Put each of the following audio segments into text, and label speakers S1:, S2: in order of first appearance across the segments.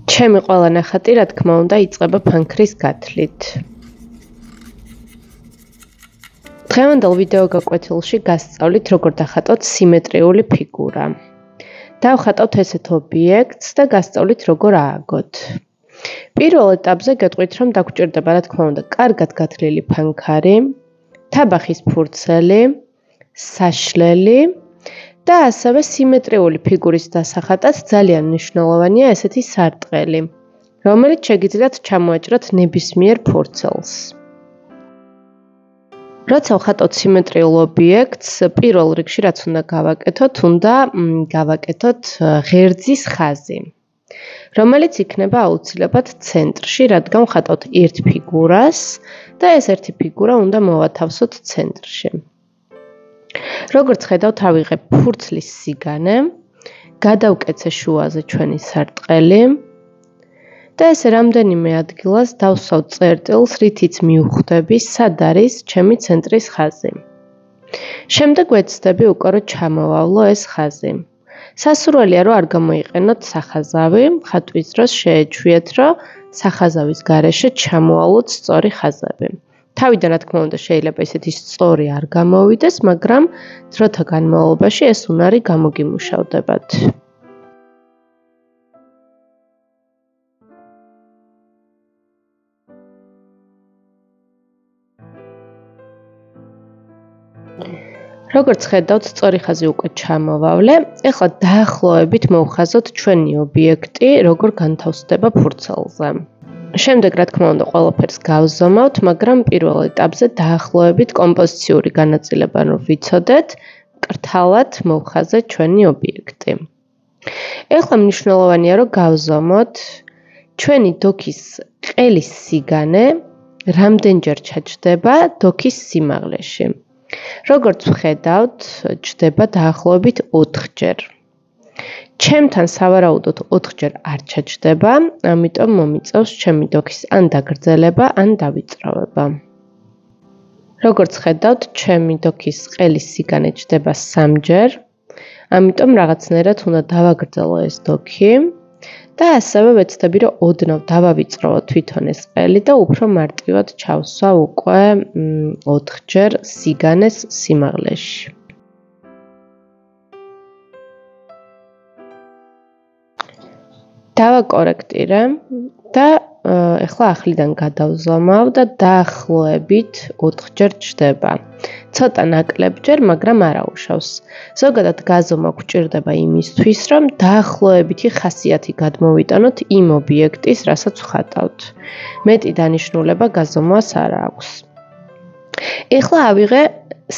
S1: ჩემი ყველა ნახატი, რა თქმა უნდა, იწყება ფანქრის გათლით. დღევანდელ ვიდეო გაკვეთილში გასწავლით, როგორ დახატოთ სიმეტრიული ფიგურა. დავხატავთ ესეთ ობიექტს და გასწავლით, როგორ ააგოთ. პირველ ეტაპზე გეტყვით, რომ დაგჭირდება, რა თქმა უნდა, კარგად გათლილი ფანქარი, თაბახის ფურცელი, საშლელი და ასევე სიმეტრიული ფიგურის დასახატად ძალიან მნიშვნელოვანია ესეთი სარტყელი, რომელიც შეგიძლიათ ჩამოაჭრათ ნებისმიერ ფურცელს. როცა ვხატავთ სიმეტრიულ ობიექტს, პირველ რიგში რაც უნდა გავაკეთოთ ღერძის ხაზი, რომელიც იქნება აუცილებლად ცენტრში, რადგან ვხატავთ ერთ ფიგურას და ეს ერთი ფიგურა უნდა მოვათავსოთ ცენტრში. როგორც ხედავთ, ავიღებ ფურცლის სიგანე, გადავკეცე შუაზე ჩვენი სარტყელი და ეს რამდენიმე ადგილას დავსვავ წერტილს, რითიც მივხვდები, სად არის ჩემი ცენტრის ხაზი. შემდეგ ვეცდები უკვე რომ ჩამოვავლო ეს ხაზი. სასურველია რომ არ გამოიყენოთ სახაზავი, ხატვის დროს შეეჩვიეთ, რომ სახაზავის გარეშე ჩამოავლოთ სწორი ხაზები. თავიდან რა თქმა უნდა შეიძლება ესეთი სწორი არ გამოვიდეს, მაგრამ დროთა განმავლობაში ეს უნარი გამოგიმუშავდებათ. როგორც ხედავთ, სწორი ხაზი უკვე ჩამოვავლე. ეხლა დაახლოებით მოვხაზოთ ჩვენი ობიექტი, როგორ განთავსდება ფურცელზე. შემდეგ, რა თქმა უნდა, ყველაფერს გავზომავთ, მაგრამ პირველ ეტაპზე დაახლოებით კომპოზიციური განაწილება რომ ვიცოდეთ, კრთალად მოვხაზეთ ჩვენი ობიექტი. ეხლა მნიშვნელოვანია რომ გავზომოთ ჩვენი დოქის ყელის სიგანე რამდენჯერ ჩაჯდება დოქის სიმაღლეში. როგორც ვხედავთ, ჯდება დაახლოებით 4-ჯერ. ჩემთან სავარაუდოდ 4-ჯერ არ ჩაჯდება, ამიტომ მომიწევს ჩემი დოქის ან დაგრძელება, ან დავიწროვება. როგორც ხედავთ, ჩემი დოქის ყელის სიგანე ჯდება 3-ჯერ, ამიტომ რაღაცნაირად უნდა დავაგრძელო ეს დოქი და ასევე ვეცდები, რომ ოდნავ დავავიწროვო თვითონ ეს ყელი და უფრო მარტივად ჩავსვავ უკვე 4-ჯერ სიგანეს სიმაღლეში. დავაკორექტირე და ეხლა ახლიდან გადავზომავ და დაახლოებით 4-ჯერ ჯდება. ცოტა ნაკლებჯერ, მაგრამ არ აუშავს. ზოგადად გაზომა გვჭირდება იმისთვის, რომ დაახლოებითი ხასიათი გადმოვიტანოთ იმ ობიექტის, რასაც ვხატავთ. მეტი დანიშნულება გაზომვას არ აქვს. ეხლა ავიღე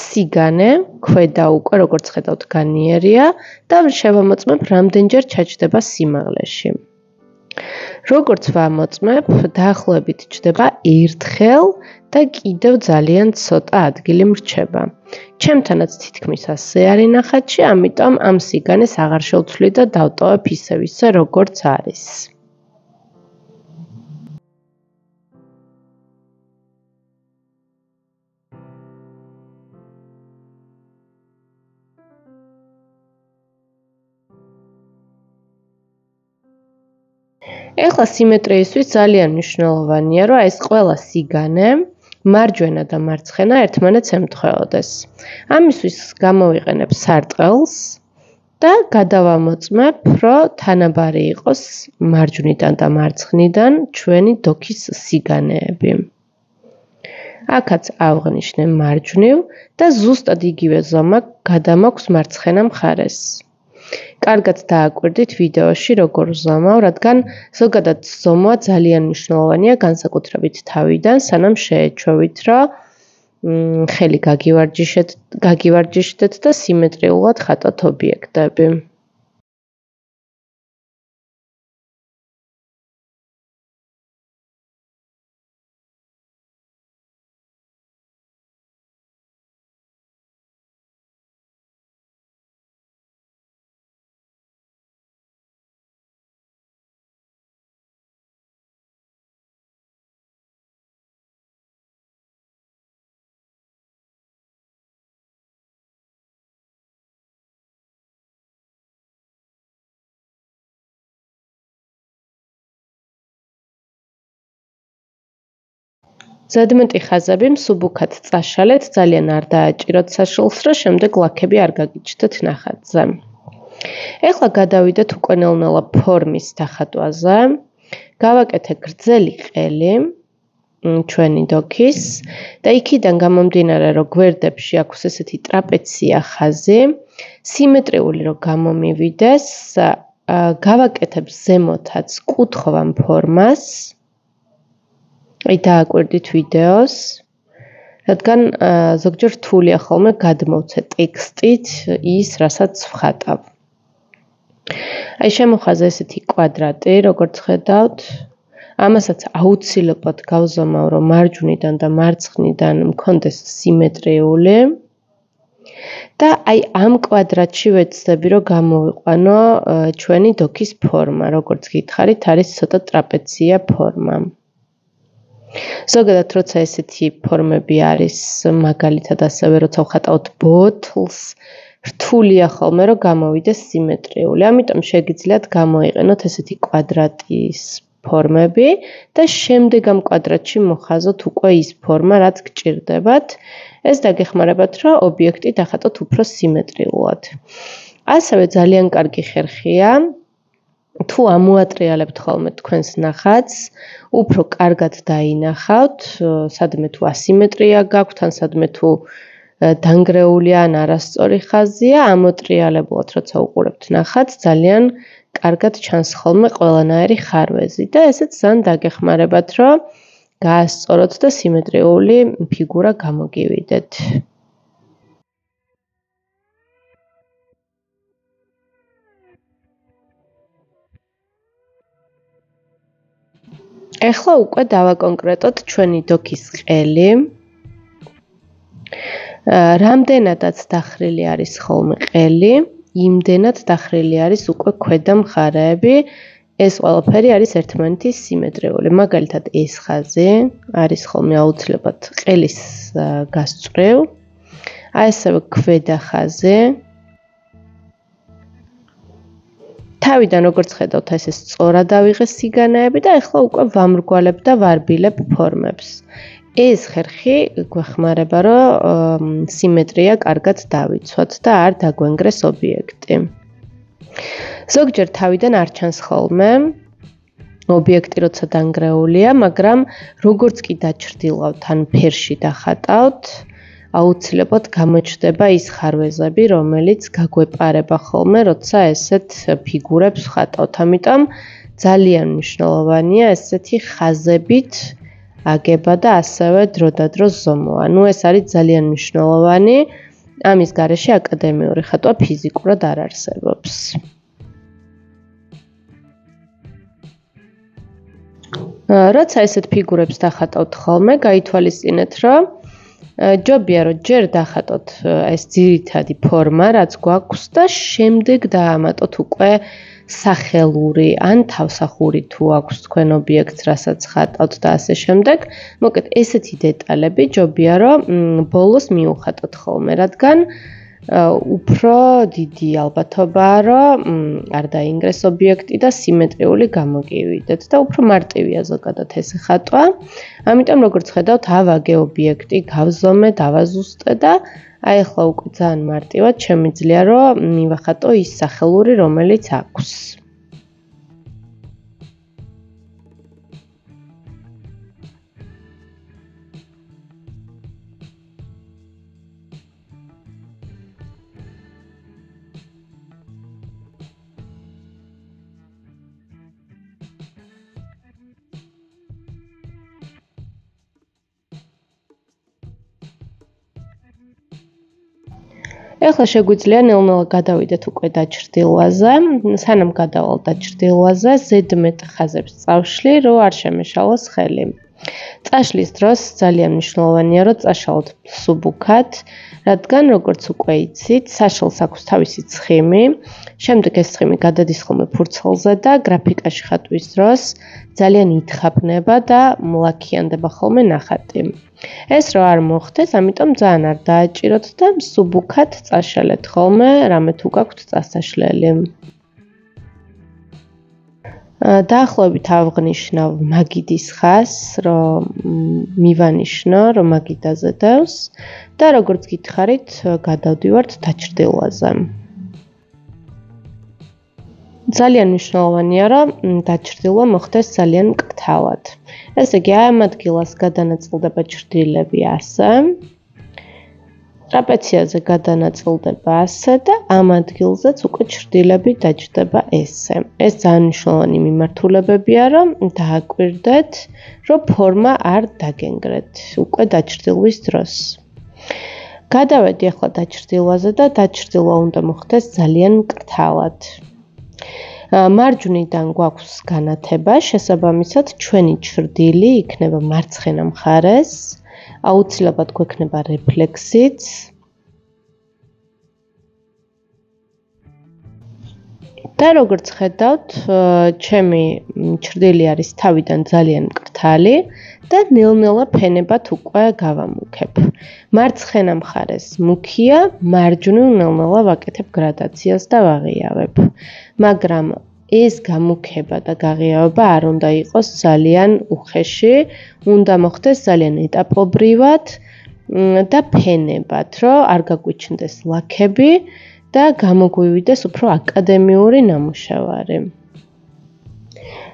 S1: სიგანე, ქვედა უკვე როგორც ხედავთ განიერია და შევამოწმებ რამდენჯერ ჩაჯდება სიმაღლეში. როგორც ვამოწმებ, დაახლოებით ჯდება 1-ხელ და კიდევ ძალიან ცოტა ადგილი მრჩება. ჩემთანაც თითქმის ასე არის ნახატში, ამიტომ ამ სიგანეს აღარ შევცვლი და დავტოვებ ისე როგორც არის. ეხლა სიმეტრიისთვის ძალიან მნიშვნელოვანია, რომ ეს ყველა სიგანე მარჯვენა და მარცხენა ერთმანეთს ემთხვეოდეს. ამისთვის გამოვიყენებ სარტყელს და გადავამოწმებ, რომ თანაბარი იყოს მარჯვნიდან და მარცხნიდან ჩვენი დოქის სიგანეები. აქაც ავღნიშნე მარჯვნივ და ზუსტად იგივე ზომა გადამაქვს მარცხენა მხარეს. კარგად დააკვირდით ვიდეოში როგორ ვზომავ, რადგან ზოგადად ზომვა ძალიან მნიშვნელოვანია განსაკუთრებით თავიდან, სანამ შეეჩვევით, რომ ხელი გაგივარჯიშდეთ და სიმეტრიულად ხატოთ ობიექტები. ზედმეტი ხაზები მსუბუქად წაშალეთ, ძალიან არ დააჭიროთ საშულს, რომ შემდეგ ლაქები არ გაგიჩნდეთ ნახატზე. ეხლა გადავიდეთ უკვე ნელ-ნელა ფორმის დახატვაზე. გავაკეთე გრძელი ყელი ჩვენი დოქის და იქიდან გამომდინარე, რომ გვერდებში აქვს ესეთი ტრაპეცია ხაზი, სიმეტრიული რომ გამომივიდეს, გავაკეთებ ზემოთაც კუთხოვან ფორმას. აი დააკვირდით ვიდეოს, რადგან ზოგჯერ რთულია ხოლმე გადმოვცე ტექსტით ის, რასაც ვხატავ. აი შემოხაზა ესეთი კვადრატი, როგორც ხედავთ. ამასაც აუცილებლად გავზომავ, რომ მარჯვნიდან და მარცხნიდან მქონდეს სიმეტრიული. და აი ამ კვადრატში ვეცდები, რომ გამოვიყვანო ჩვენი დოქის ფორმა, როგორც გითხარით, არის ცოტა ტრაპეცია ფორმა. ზოგადად როცა ესეთი ფორმები არის, მაგალითად ასევე როცა ვხატავთ ბოთლს, რთულია ხოლმე რომ გამოვიდეს სიმეტრიული. ამიტომ შეგიძლიათ გამოიყენოთ ესეთი კვადრატის ფორმები და შემდეგ ამ კვადრატში მოხაზოთ უკვე ის ფორმა, რაც გჭირდებათ. ეს დაგეხმარებათ, რომ ობიექტი დახატოთ უფრო სიმეტრიულად. ასევე ძალიან კარგი ხერხია თუ ამოატრიალებთ ხოლმე თქვენს ნახატს, უფრო კარგად დაინახავთ, სადმე თუ ასიმეტრია გაქვთ, ან სადმე თუ დანგრეული ან არასწორი ხაზია, ამოტრიალებულად როცა უყურებთ ნახატს, ძალიან კარგად ჩანს ხოლმე ყველანაირი ხარვეზი და ესეც ძალიან დაგეხმარებათ, რომ გაასწოროთ და სიმეტრიული ფიგურა გამოგივიდეთ. ეხლა უკვე დავაკონკრეტოთ ჩვენი დოქის ყელი. რამდენადაც დახრილი არის ხოლმე ყელი, იმდენად დახრილი არის უკვე ქვედა მხარეები. ეს ყველაფერი არის ერთმანეთის სიმეტრიული. მაგალითად ეს ხაზი არის ხოლმე აუცილებლად ყელის გასწვრივ. ასევე ქვედა ხაზი. თავიდან როგორც ხედავთ, ეს სწორად ავიღე სიგანეები და ეხლა უკვე ვამრგვალებ და ვარბილებ ფორმებს. ეს ხერხი გვეხმარება, რომ სიმეტრია კარგად დავიცვათ და არ დაგვენგრეს ობიექტი. ზოგჯერ თავიდან არ ჩანს ხოლმე ობიექტი როცა დანგრეულია, მაგრამ როგორც კი დაჩრდილავთ ან ფერში დახატავთ, აუცილებლად გამოჩნდება ის ხარვეზები, რომელიც გაგვეპარება ხოლმე, როცა ესეთ ფიგურებს ვხატავთ. ამიტომ ძალიან მნიშვნელოვანია ესეთი ხაზებით აგება და ასევე დროდადრო ზომვა. ეს არის ძალიან მნიშვნელოვანი. ამის გარეშე აკადემიური ხატვა ფიზიკურად არ არსებობს. როცა ესეთ ფიგურებს დახატავთ ხოლმე, გაითვალისწინეთ, რომ ჯობია რომ ჯერ დახატოთ ეს ძირითადი ფორმა, რაც გვაქვს და შემდეგ დაამატოთ უკვე სახელური ან თავსახური თუ აქვს თქვენ ობიექტს, რასაც ხატავთ და ასე შემდეგ. მოკლედ ესეთი დეტალები ჯობია რომ ბოლოს მიუხატოთ ხოლმე, რადგან უფრო დიდი ალბათობაა, რომ არ დაინგრეს ობიექტი და სიმეტრიული გამოგივიდეთ და უფრო მარტივია ზოგადად ეს ხატვა. ამიტომ როგორც ხედავთ, ავაგე ობიექტი, გავზომე, დავაზუსტე და აი ახლა უკვე ძალიან მარტივად შემიძლია რომ მივახატო ის სახელური, რომელიც აქვს. ეხლა შეგვიძლია ნელ-ნელა გადავიდეთ უკვე დაჩრდილვაზე. სანამ გადავალ დაჩრდილვაზე, ზედმეტ ხაზებს წავშლი, რომ არ შემეშალოს ხელი. წაშლის დროს ძალიან მნიშვნელოვანია, რომ წაშალოთ მსუბუქად, რადგან როგორც უკვე იცით, საშლს აქვს თავისი ცხიმი. შემდეგ ეს ცხიმი გადადის ხოლმე ფურცელზე და გრაფიკაში ხატვის დროს ძალიან ითხაბნება და მლაქიანდება ხოლმე ნახატი. ეს რო არ მოხდეს, ამიტომ ძალიან არ დააჭიროთ და მსუბუქად წაშალეთ ხოლმე, რამე თუ გაქვთ წასაშლელი. დაახლოებით ავღნიშნავ მაგიდის ხაზს, რომ მივანიშნო, რომ მაგიდაზე დევს და როგორც გითხარით, გადავდივართ დაჩრდილვაზე. ძალიან მნიშვნელოვანია, რომ დაჩრდილვა მოხდეს ძალიან მკრთალად. ესე იგი, ამ ადგილას გადანაწილდება ჩრდილები ასე, ტრაპეციაზე გადანაწილდება ასე და ამ ადგილზეც უკვე ჩრდილები დაჯდება ესე. ეს ძალიან მნიშვნელოვანი მიმართულებებია, რომ დააკვირდეთ, რომ ფორმა არ დაგენგრეთ უკვე დაჩრდილვის დროს. გადავედი ახლა დაჩრდილვაზე და დაჩრდილვა უნდა მოხდეს ძალიან მკრთალად. მარჯვნიდან გვაქვს განათება, შესაბამისად ჩვენი ჩრდილი იქნება მარცხენა მხარეს, აუცილებლად გვექნება რეფლექსიც. და როგორც ხედავთ, ჩემი ჩრდილი არის თავიდან ძალიან მკრთალი და ნელ-ნელა ფენებად უკვე გავამუქებ. მარცხენა მხარეს მუქია, მარჯვნივ ნელ-ნელა ვაკეთებ გრადაციას და ვაღიავებ. მაგრამ ეს გამუქება და გაღიავება არ უნდა იყოს ძალიან უხეში, უნდა მოხდეს ძალიან ეტაპობრივად და ფენებად, რომ არ გაგვიჩნდეს ლაქები და გამოგვივიდეს უფრო აკადემიური ნამუშევარი.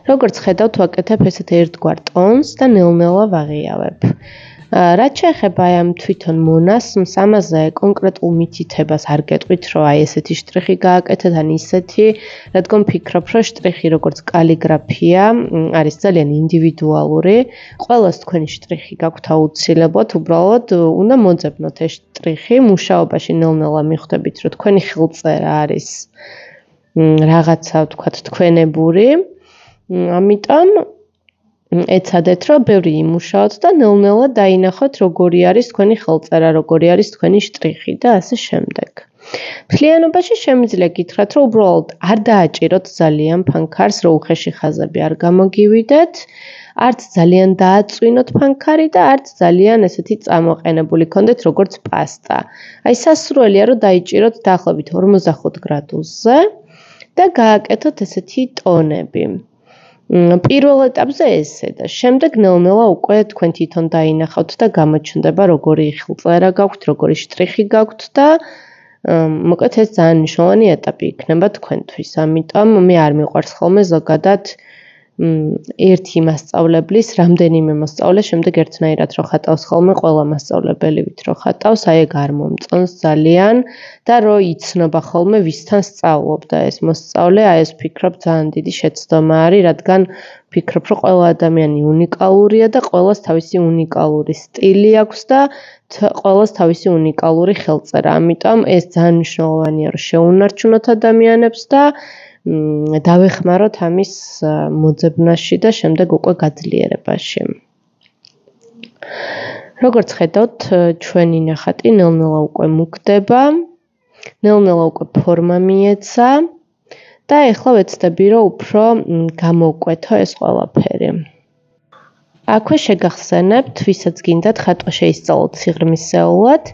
S1: როგორც ხედავთ, ვაკეთებ ესეთ ერთგვარ ტონს და ნელ-ნელა ვაღიავებ. რაც შეეხება ამ თვითონ მონასმს, ამაზე კონკრეტულ მითითებას არ გეტყვით, რომ აი ესეთი შტრიხი გააკეთეთ, ან ისეთი, რადგან ფიქრობ, რომ შტრიხი როგორც კალიგრაფია არის ძალიან ინდივიდუალური. ყველას თქვენი შტრიხი გაქვთ აუცილებლად, უბრალოდ უნდა მოძებნოთ ეს შტრიხი. მუშაობაში ნელ-ნელა მიხვდებით, რომ თქვენი ხელწერა არის რაღაცა, ვთქვათ, თქვენებური. ამიტომ ეცადეთ, რომ ბევრი იმუშაოთ და ნელ-ნელა დაინახოთ, როგორი არის თქვენი ხელწერა, როგორი არის თქვენი შტრიხი და ასე შემდეგ. მთლიანობაში შემიძლია გითხრათ, რომ უბრალოდ არ დააჭიროთ ძალიან ფანქარს, რომ უხეში ხაზები არ გამოგივიდეთ, არც ძალიან დააწვინოთ ფანქარი და არც ძალიან ესეთი წამოყენებული ქონდეთ, როგორც პასტა. აი სასურველია, რომ დაიჭიროთ დაახლოებით 45 გრადუსზე და გააკეთოთ ესეთი ტონები. პირველ ეტაპზე ესე და შემდეგ ნელ-ნელა უკვე თქვენ თვითონ დაინახავთ და გამოჩნდება როგორი ხელწერა გაქვთ, როგორი შტრიხი გაქვთ და მოკლედ ეს ძალიან მნიშვნელოვანი ეტაპი იქნება თქვენთვის. ამიტომ მე არ მიყვარს ხოლმე ზოგადად ერთი მასწავლებლის რამდენიმე მოსწავლე შემდეგ ერთნაირად რო ხატავს ხოლმე ყველა მასწავლებელივით რო ხატავს, აი ეგ არ მომწონს ძალიან და რო იცნობა ხოლმე ვისთან სწავლობ და ეს მოსწავლე, აი ეს ფიქრობ ძალიან დიდი შეცდომა არის, რადგან ფიქრობ, რომ ყველა ადამიანი უნიკალურია და ყველას თავისი უნიკალური სტილი აქვს და ყველას თავისი უნიკალური ხელწერა. ამიტომ ეს ძალიან მნიშვნელოვანია, რომ შეუნარჩუნოთ ადამიანებს და დავეხმაროთ ამის მოძებნაში და შემდეგ უკვე გაძლიერებაში. როგორც ხედავთ, ჩვენი ნახატი ნელ-ნელა უკვე მუქდება, ნელ-ნელა უკვე ფორმა მიეცა და ეხლა ვეცდები, რომ უფრო გამოვკვეთო ეს ყველაფერი. აქვე შეგახსენებთ, ვისაც გინდათ ხატვა შეისწავლოთ სიღრმისეულად,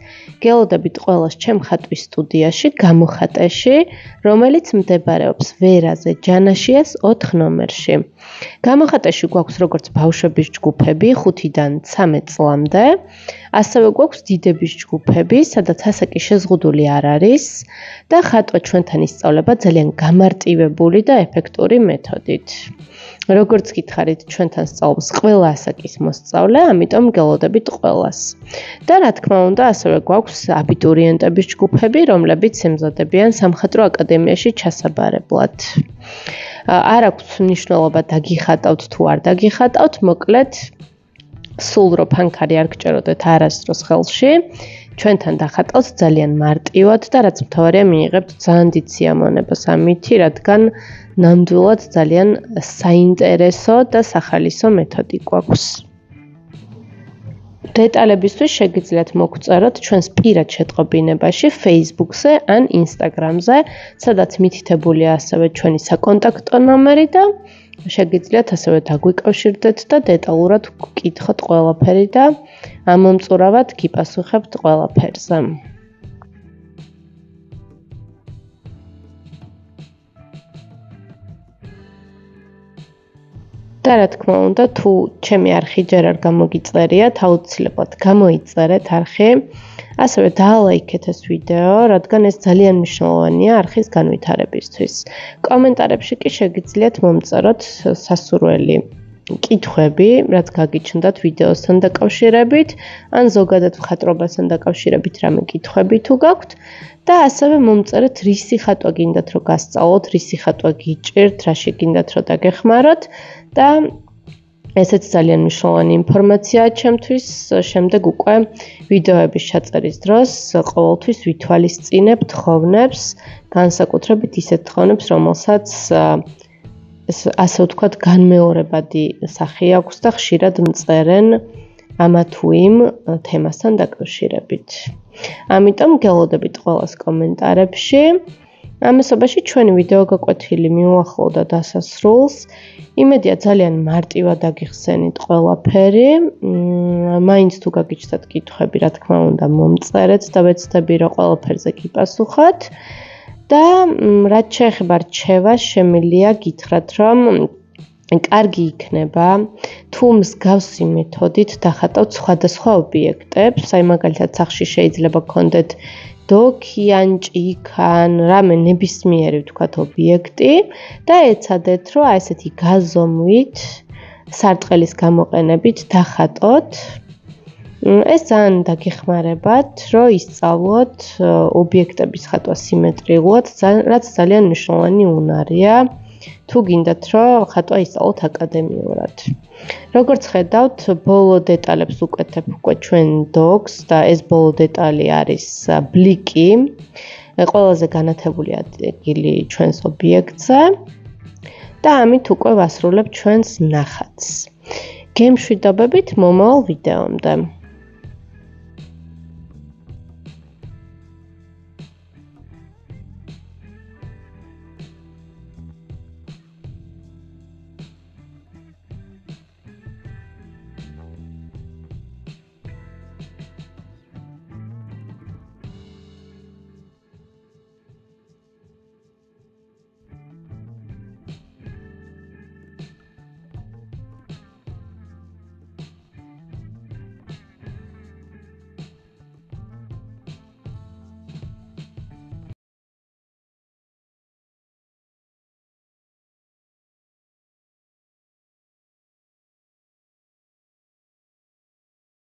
S1: გელოდებით ყველას ჩემ ხატვის სტუდიაში, გამოხატეში, რომელიც მდებარეობს ვერაზე ჯანაშიას 4 ნომერში. გამოხატეში გვაქვს როგორც ბავშვების ჯგუფები 5-დან 13 წლამდე, ასევე გვაქვს დიდების ჯგუფები, სადაც ასაკი შეზღუდული არ არის და ხატვა ჩვენთან ისწავლება ძალიან გამარტივებული და ეფექტური მეთოდით. როგორც გითხარით, ჩვენთან სწავლობს ყველა ასაკის მოსწავლე, ამიტომ გელოდებით ყველას. და რა თქმა უნდა, ასევე გვაქვს აბიტურიენტების ჯგუფები, რომლებიც ემზადებიან სამხატვრო აკადემიაში ჩასაბარებლად. არ აქვს მნიშვნელობა დაგიხატავთ თუ არ დაგიხატავთ, მოკლედ სულ რო ფანქარი არ გჭეროდეთ არასდროს ხელში, ჩვენთან დახატავს ძალიან მარტივად და რაც მთავარია მიიღებთ ძალიან დიდ სიამოვნებას ამითი, რადგან ნამდვილად ძალიან საინტერესო და სახალისო მეთოდი გვაქვს. დეტალებისთვის შეგიძლიათ მოგწეროთ ჩვენს პირად შეტყობინებაში Facebook-ზე ან Instagram-ზე, სადაც მითითებულია ასევე ჩვენი საკონტაქტო ნომერი და შეგიძლიათ ასევე დაგვიკავშირდეთ და დეტალურად გკითხოთ ყველაფერი და ამომწურავად გიპასუხებთ ყველაფერზე. და რა თქმა უნდა, თუ ჩემი არხი ჯერ არ გამოგიწერიათ, აუცილებლად გამოიწერეთ არხი. ასევე დაალაიქეთ ეს ვიდეო, რადგან ეს ძალიან მნიშვნელოვანია არხის განვითარებისთვის. კომენტარებში კი შეგიძლიათ მომწეროთ სასურველი კითხვები, რაც გაგიჩნდათ ვიდეოსთან დაკავშირებით, ან ზოგადად მხატვრობასთან დაკავშირებით რამე კითხვები თუ გაქვთ და ასევე მომწერეთ რისი ხატვა გინდათ რომ გასწავლოთ, რისი ხატვა გიჭირთ, რაში გინდათ რომ დაგეხმაროთ და ესეც ძალიან მნიშვნელოვანი ინფორმაციაა ჩემთვის. შემდეგ უკვე ვიდეოების ჩაწერის დროს ყოველთვის ვითვალისწინებ თხოვნებს, განსაკუთრებით ისეთ თხოვნებს, რომელსაც ასე ვთქვათ, განმეორებადი სახე აქვს და ხშირად მწერენ ამა თუ იმ თემასთან დაკავშირებით. ამიტომ გელოდებით ყველას კომენტარებში. ამასობაში ჩვენი ვიდეო გაკვეთილი მიუახლოვდა დასასრულს. იმედია ძალიან მარტივად აგიხსენით ყველაფერი. მაინც თუ გაგიჩნდათ კითხვები, რა თქმა უნდა, მომწერეთ და ვეცდები რომ ყველაფერზე გიპასუხოთ. და რაც შეეხება რჩევას, შემიძლია გითხრათ, რომ კარგი იქნება თუ მსგავსი მეთოდით დახატავთ სხვადასხვა ობიექტებს. აი მაგალითად სახში შეიძლება გქონდეთ დოქი ან ჭიქან, რამე ნებისმიერი ვთქვათ ობიექტი და ეცადეთ, რომ აი ესეთი გაზომვით, სარტყელის გამოყენებით დახატოთ. ეს ძალიან დაგეხმარებათ, რომ ისწავლოთ ობიექტების ხატვა სიმეტრიულად, რაც ძალიან მნიშვნელოვანი უნარია, თუ გინდათ, რომ ხატვა ისწავლოთ აკადემიურად. როგორც ხედავთ, ბოლო დეტალებს უკეთებ უკვე ჩვენ დოკს და ეს ბოლო დეტალი არის ბლიკი, ყველაზე განათებული ადგილი ჩვენს ობიექტზე და ამით უკვე ვასრულებ ჩვენს ნახატს. გემშვიდობებით მომავალ ვიდეომდე.